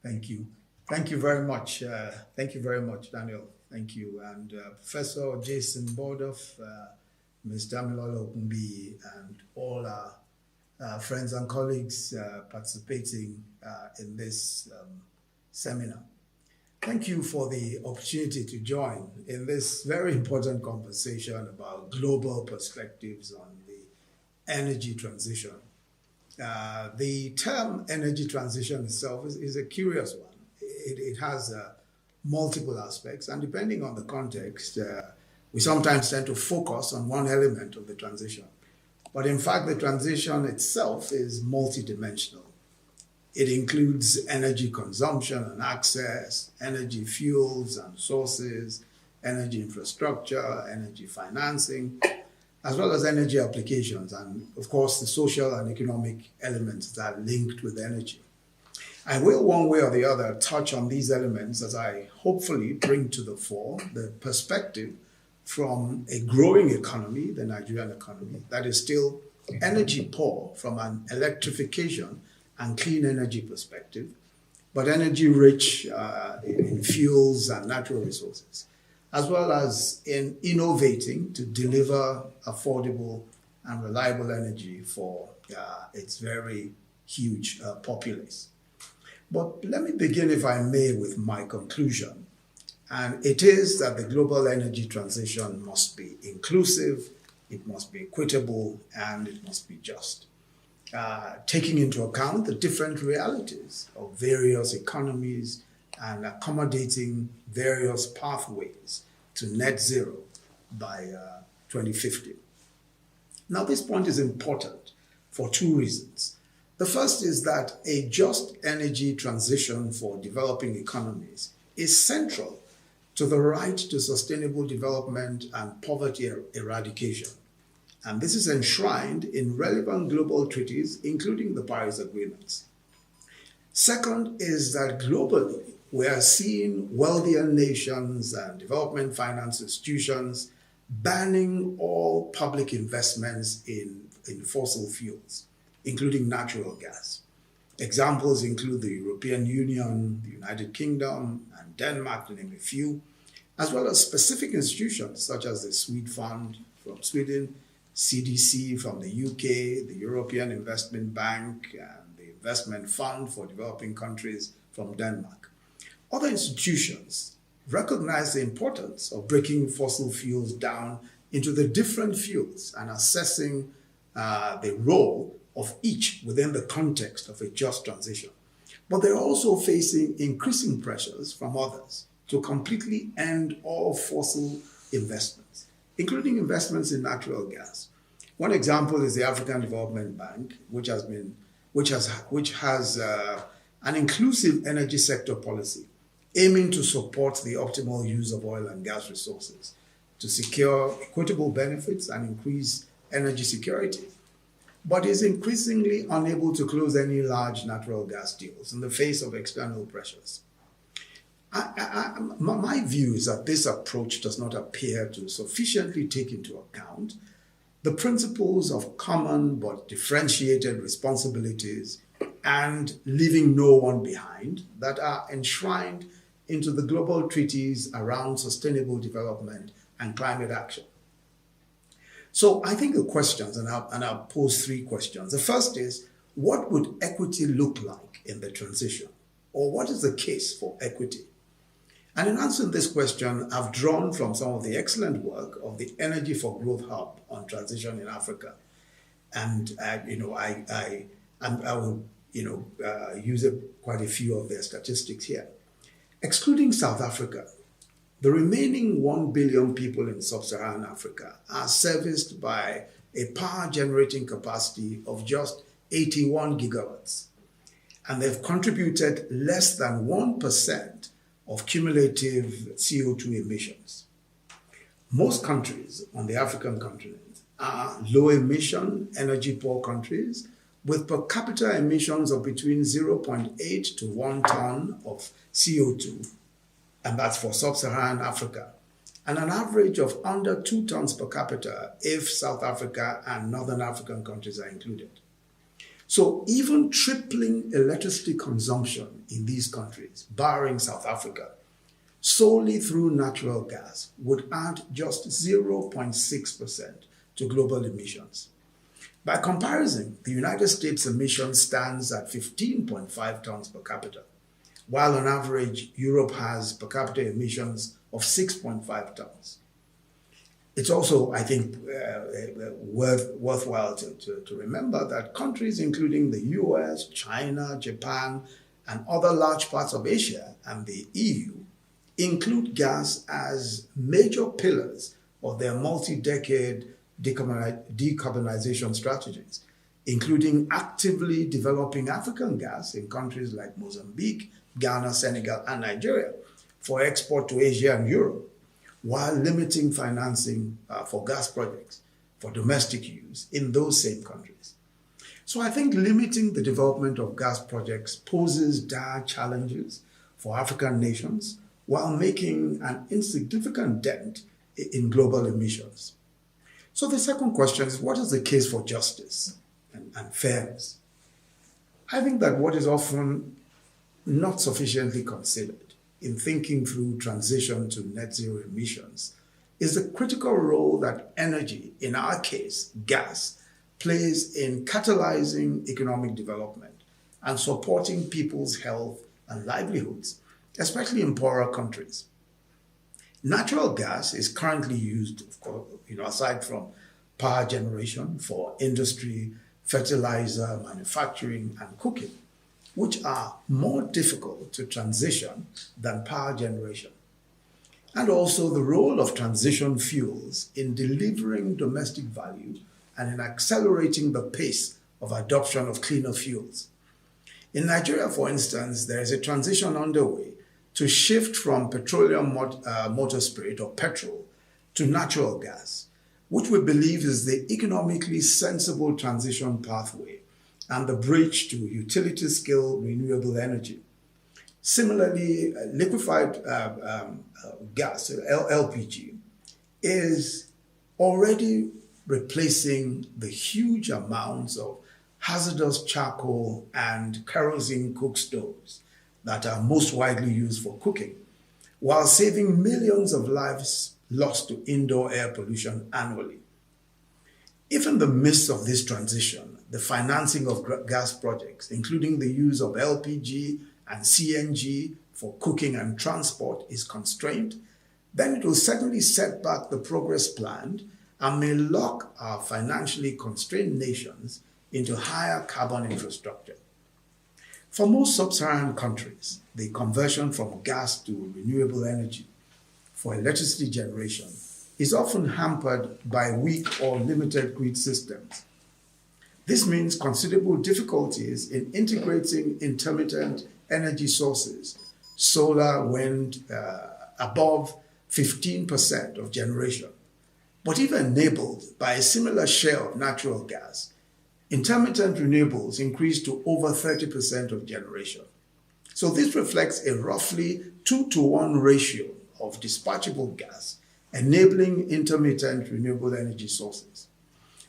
Thank you. Thank you very much. Thank you very much, Daniel. Thank you. And Professor Jason Bordoff, Ms. Damilola Okunbi, and all our friends and colleagues participating in this seminar. Thank you for the opportunity to join in this very important conversation about global perspectives on the energy transition. The term energy transition itself is a curious one. It has multiple aspects, and depending on the context, we sometimes tend to focus on one element of the transition. But in fact, the transition itself is multidimensional. It includes energy consumption and access, energy fuels and sources, energy infrastructure, energy financing, as well as energy applications, and of course the social and economic elements that are linked with energy. I will, one way or the other, touch on these elements as I hopefully bring to the fore the perspective from a growing economy, the Nigerian economy, that is still energy poor from an electrification and clean energy perspective, but energy rich in fuels and natural resources, as well as in innovating to deliver affordable and reliable energy for its very huge populace. But let me begin, if I may, with my conclusion. And it is that the global energy transition must be inclusive, it must be equitable, and it must be just. Taking into account the different realities of various economies and accommodating various pathways to net zero by 2050. Now, this point is important for two reasons. The first is that a just energy transition for developing economies is central to the right to sustainable development and poverty eradication. And this is enshrined in relevant global treaties, including the Paris Agreements. Second is that globally, we are seeing wealthier nations and development finance institutions banning all public investments in fossil fuels, including natural gas. Examples include the European Union, the United Kingdom, and Denmark, to name a few, as well as specific institutions such as the Swede Fund from Sweden, CDC from the UK, the European Investment Bank, and the Investment Fund for Developing Countries from Denmark. Other institutions recognize the importance of breaking fossil fuels down into the different fuels and assessing the role of each within the context of a just transition. But they're also facing increasing pressures from others to completely end all fossil investments, including investments in natural gas. One example is the African Development Bank, which has an inclusive energy sector policy aiming to support the optimal use of oil and gas resources to secure equitable benefits and increase energy security, but is increasingly unable to close any large natural gas deals in the face of external pressures. My view is that this approach does not appear to sufficiently take into account the principles of common but differentiated responsibilities and leaving no one behind that are enshrined into the global treaties around sustainable development and climate action. So I think the questions, and I'll pose three questions. The first is, what would equity look like in the transition? Or what is the case for equity? And in answering this question, I've drawn from some of the excellent work of the Energy for Growth Hub on transition in Africa. And I will use quite a few of their statistics here. Excluding South Africa, the remaining 1 billion people in sub-Saharan Africa are serviced by a power generating capacity of just 81 gigawatts. And they've contributed less than 1% of cumulative CO2 emissions. Most countries on the African continent are low emission, energy poor countries with per capita emissions of between 0.8 to 1 ton of CO2, and that's for sub-Saharan Africa, and an average of under 2 tons per capita if South Africa and Northern African countries are included. So even tripling electricity consumption in these countries, barring South Africa, solely through natural gas would add just 0.6% to global emissions. By comparison, the United States emission stands at 15.5 tons per capita, while on average, Europe has per capita emissions of 6.5 tons. It's also, I think, worthwhile to remember that countries including the US, China, Japan, and other large parts of Asia and the EU include gas as major pillars of their multi-decade decarbonization strategies, including actively developing African gas in countries like Mozambique, Ghana, Senegal, and Nigeria for export to Asia and Europe, while limiting financing for gas projects for domestic use in those same countries. So I think limiting the development of gas projects poses dire challenges for African nations while making an insignificant dent in global emissions. So the second question is, what is the case for justice and fairness? I think that what is often not sufficiently considered in thinking through transition to net zero emissions is the critical role that energy, in our case, gas, plays in catalyzing economic development and supporting people's health and livelihoods, especially in poorer countries. Natural gas is currently used, of course, aside from power generation, for industry, fertilizer, manufacturing, and cooking, which are more difficult to transition than power generation. And also the role of transition fuels in delivering domestic value and in accelerating the pace of adoption of cleaner fuels. In Nigeria, for instance, there is a transition underway to shift from petroleum motor spirit or petrol to natural gas, which we believe is the economically sensible transition pathway and the bridge to utility-scale renewable energy. Similarly, liquefied gas, LPG, is already replacing the huge amounts of hazardous charcoal and kerosene cook stoves that are most widely used for cooking, while saving millions of lives lost to indoor air pollution annually. If in the midst of this transition, the financing of gas projects, including the use of LPG and CNG for cooking and transport, is constrained, then it will certainly set back the progress planned and may lock our financially constrained nations into higher carbon infrastructure. For most sub-Saharan countries, the conversion from gas to renewable energy for electricity generation is often hampered by weak or limited grid systems. This means considerable difficulties in integrating intermittent energy sources, solar, wind, above 15% of generation. But even enabled by a similar share of natural gas, intermittent renewables increase to over 30% of generation. So this reflects a roughly 2-to-1 ratio of dispatchable gas, enabling intermittent renewable energy sources.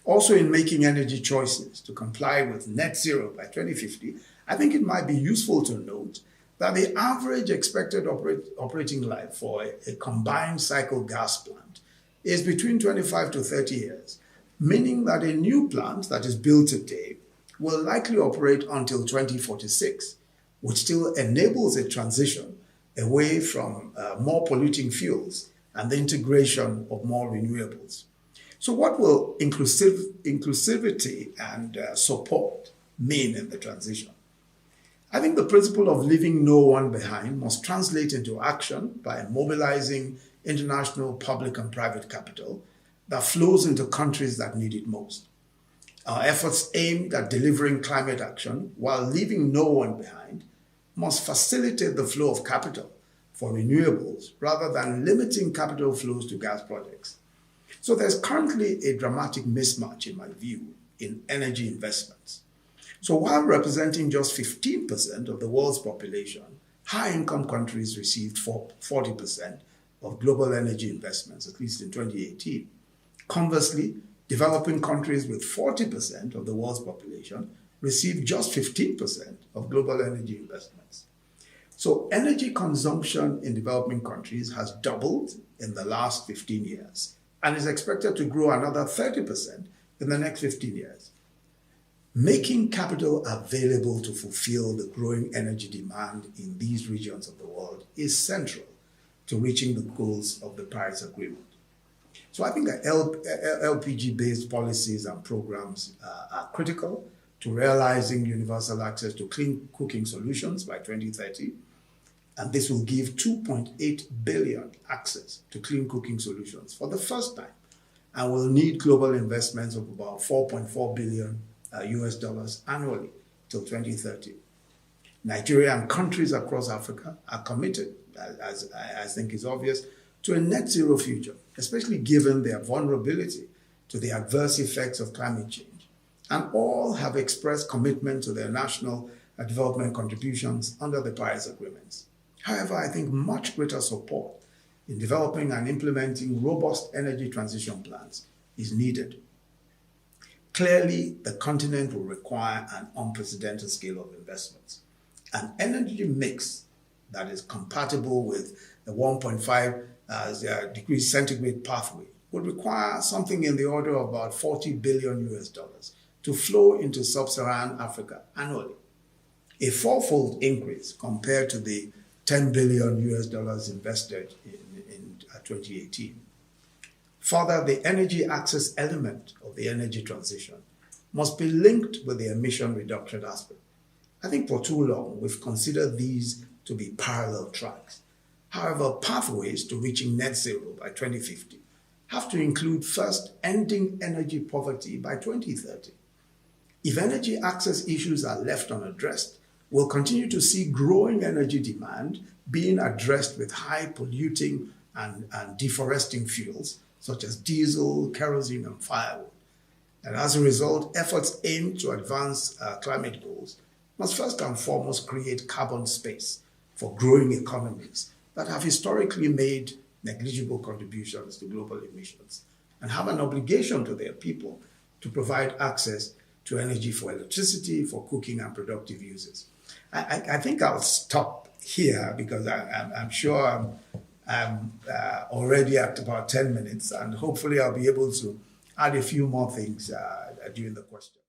Also, in making energy choices to comply with net zero by 2050, I think it might be useful to note that the average expected operating life for a combined cycle gas plant is between 25 to 30 years, meaning that a new plant that is built today will likely operate until 2046, which still enables a transition away from more polluting fuels and the integration of more renewables. So what will inclusivity and support mean in the transition? I think the principle of leaving no one behind must translate into action by mobilizing international public and private capital that flows into countries that need it most. Our efforts aimed at delivering climate action while leaving no one behind must facilitate the flow of capital for renewables rather than limiting capital flows to gas projects. So there's currently a dramatic mismatch, in my view, in energy investments. So while representing just 15% of the world's population, high-income countries received 40% of global energy investments, at least in 2018. Conversely, developing countries with 40% of the world's population receive just 15% of global energy investments. So energy consumption in developing countries has doubled in the last 15 years and is expected to grow another 30% in the next 15 years. Making capital available to fulfill the growing energy demand in these regions of the world is central to reaching the goals of the Paris Agreement. So I think that LPG-based policies and programs are critical to realizing universal access to clean cooking solutions by 2030. And this will give 2.8 billion access to clean cooking solutions for the first time, and will need global investments of about $4.4 billion US dollars annually till 2030. Nigeria and countries across Africa are committed, as I think is obvious, to a net zero future, especially given their vulnerability to the adverse effects of climate change. And all have expressed commitment to their national development contributions under the Paris Agreements. However, I think much greater support in developing and implementing robust energy transition plans is needed. Clearly, the continent will require an unprecedented scale of investments. An energy mix that is compatible with the 1.5 degrees centigrade pathway would require something in the order of about 40 billion US dollars to flow into sub-Saharan Africa annually, a fourfold increase compared to the 10 billion US dollars invested in 2018. Further, the energy access element of the energy transition must be linked with the emission reduction aspect. I think for too long, we've considered these to be parallel tracks. However, pathways to reaching net zero by 2050 have to include first ending energy poverty by 2030. If energy access issues are left unaddressed, we'll continue to see growing energy demand being addressed with high polluting and deforesting fuels such as diesel, kerosene, and firewood. And as a result, efforts aimed to advance climate goals must first and foremost create carbon space for growing economies that have historically made negligible contributions to global emissions and have an obligation to their people to provide access to energy for electricity, for cooking, and productive uses. I think I'll stop here because I'm sure I'm already at about 10 minutes, and hopefully I'll be able to add a few more things during the question.